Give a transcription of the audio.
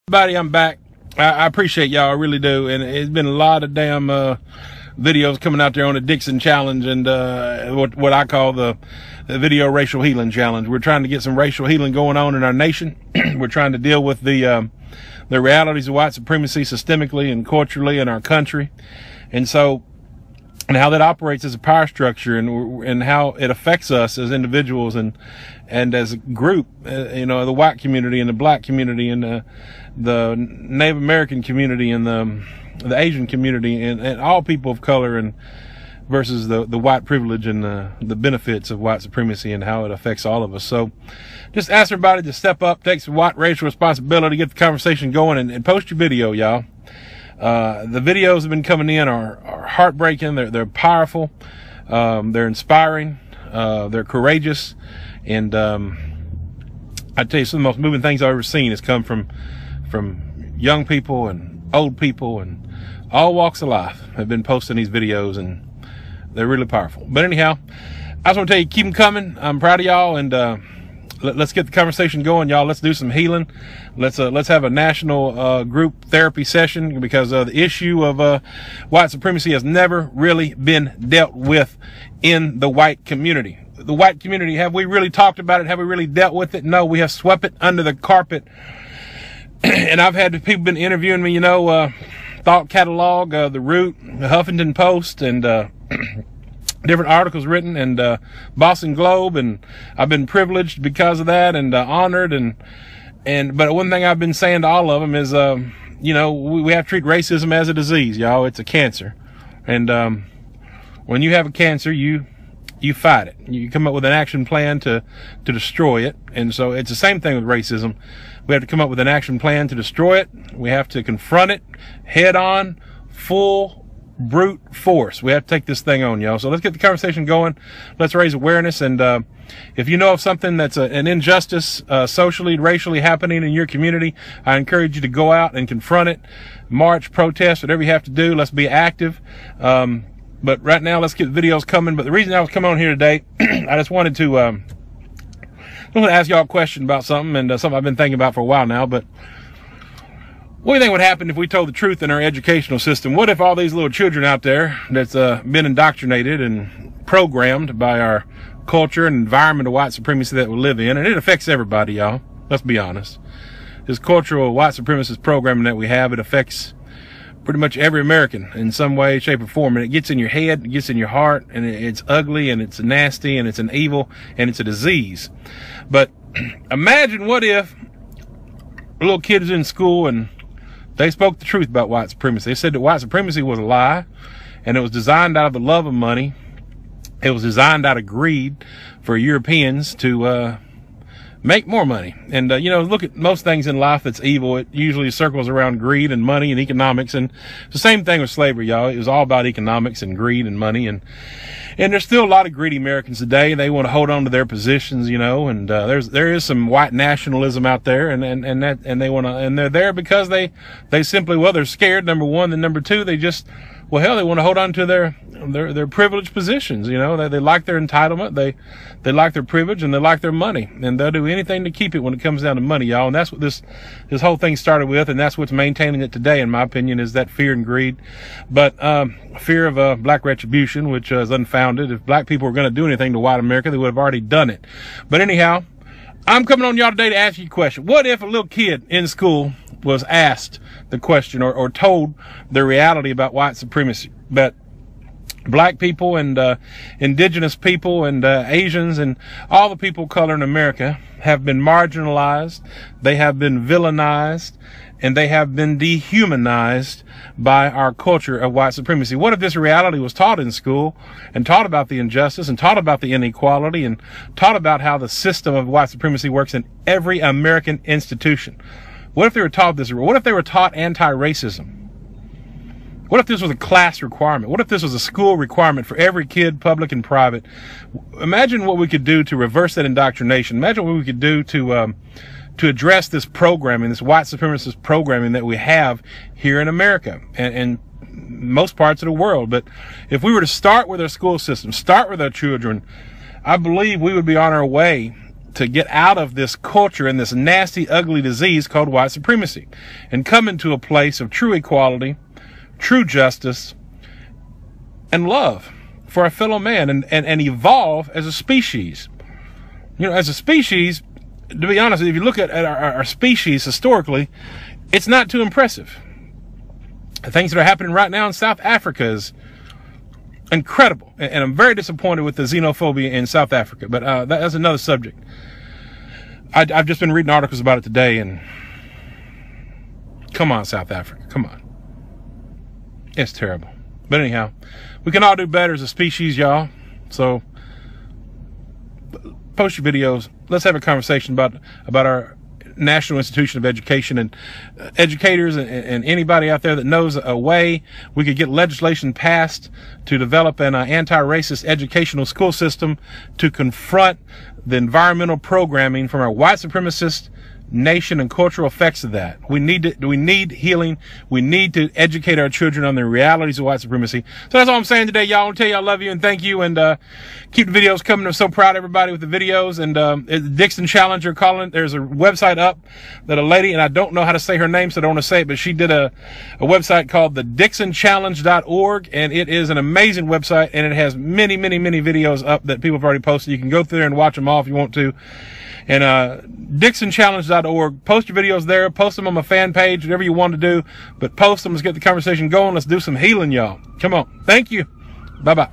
Everybody, I'm back. I appreciate y'all, I really do. And it's been a lot of damn videos coming out there on the Dixen challenge and what I call the video racial healing challenge. We're trying to get some racial healing going on in our nation. We're trying to deal with the realities of white supremacy systemically and culturally in our country, and how that operates as a power structure, and how it affects us as individuals and as a group. You know, the white community and the black community and the Native American community and the Asian community and all people of color, and versus the white privilege and the benefits of white supremacy and how it affects all of us. So just ask everybody to step up, take some white racial responsibility, get the conversation going, and post your video, y'all. The videos have been coming in are heartbreaking. They're powerful. They're inspiring. They're courageous. And I tell you, some of the most moving things I've ever seen has come from young people and old people and all walks of life have been posting these videos, and they're really powerful. But anyhow, I just want to tell you, keep them coming. I'm proud of y'all, and let's get the conversation going, y'all. Let's do some healing. Let's have a national group therapy session, because the issue of white supremacy has never really been dealt with in the white community. The white community, have we really talked about it? Have we really dealt with it? No, we have swept it under the carpet. And I've had people been interviewing me, you know, Thought Catalog, The Root, the Huffington Post, and different articles written, and Boston Globe, and I've been privileged because of that, and honored, but one thing I've been saying to all of them is, you know, we have to treat racism as a disease, y'all. It's a cancer, and when you have a cancer, you fight it. You come up with an action plan to destroy it. And so it's the same thing with racism. We have to come up with an action plan to destroy it. We have to confront it head on, full brute force. We have to take this thing on, y'all. So let's get the conversation going. Let's raise awareness. And if you know of something that's an injustice socially, racially happening in your community, I encourage you to go out and confront it, march, protest, whatever you have to do. Let's be active. But right now, let's get videos coming. But the reason I was coming on here today, I just wanted to ask y'all a question about something, and something I've been thinking about for a while now. But what do you think would happen if we told the truth in our educational system? What if all these little children out there that's been indoctrinated and programmed by our culture and environment of white supremacy that we live in, and it affects everybody, y'all. Let's be honest. This cultural white supremacist programming that we have, it affects pretty much every American in some way, shape, or form. And it gets in your head, it gets in your heart, and it's ugly, and it's nasty, and it's an evil, and it's a disease. But imagine what if a little kid is in school and they spoke the truth about white supremacy. They said that white supremacy was a lie, and it was designed out of the love of money. It was designed out of greed for Europeans to make more money. And, you know, look at most things in life that's evil. It usually circles around greed and money and economics. And it's the same thing with slavery, y'all. It was all about economics and greed and money. And there's still a lot of greedy Americans today. They want to hold on to their positions, you know, and there is some white nationalism out there, and they want to, and they're there because they simply, well, they're scared, number one, and number two, they just, well, hell, they want to hold on to their privileged positions. You know, they like their entitlement, they like their privilege, and they like their money, and they'll do anything to keep it when it comes down to money, y'all. And that's what this whole thing started with, and that's what's maintaining it today, in my opinion, is that fear and greed. But fear of black retribution, which is unfounded. If black people were going to do anything to white America, they would have already done it. But anyhow, I'm coming on y'all today to ask you a question. What if a little kid in school was asked the question, or told the reality about white supremacy, that black people and indigenous people and Asians and all the people of color in America have been marginalized, they have been villainized, and they have been dehumanized by our culture of white supremacy? What if this reality was taught in school, and taught about the injustice, and taught about the inequality, and taught about how the system of white supremacy works in every American institution? What if they were taught this? What if they were taught anti-racism? What if this was a class requirement? What if this was a school requirement for every kid, public and private? Imagine what we could do to reverse that indoctrination. Imagine what we could do to address this programming, this white supremacist programming that we have here in America and most parts of the world. But if we were to start with our school system, start with our children, I believe we would be on our way to get out of this culture and this nasty, ugly disease called white supremacy and come into a place of true equality, true justice, and love for our fellow man, and evolve as a species. You know, as a species, to be honest, if you look at our species historically, it's not too impressive. The things that are happening right now in South Africa is incredible. And I'm very disappointed with the xenophobia in South Africa. But that's another subject. I've just been reading articles about it today, and come on, South Africa. Come on. It's terrible. But anyhow, we can all do better as a species, y'all. So post your videos. Let's have a conversation about our National Institution of Education, and educators and anybody out there that knows a way we could get legislation passed to develop an anti-racist educational school system to confront the environmental programming from our white supremacist nation and cultural effects of that. We need healing. We need to educate our children on the realities of white supremacy. So that's all I'm saying today, y'all. I want to tell you I love you and thank you, and keep the videos coming. I'm so proud of everybody with the videos. And Dixen Challenger calling. There's a website up that a lady, and I don't know how to say her name, so I don't want to say it, but she did a website called the DixenChallenge.org, and it is an amazing website, and it has many videos up that people have already posted. You can go through there and watch them all if you want to. And DixenChallenge.org. Post your videos there. Post them on my fan page, whatever you want to do. But post them. Let's get the conversation going. Let's do some healing, y'all. Come on. Thank you. Bye-bye.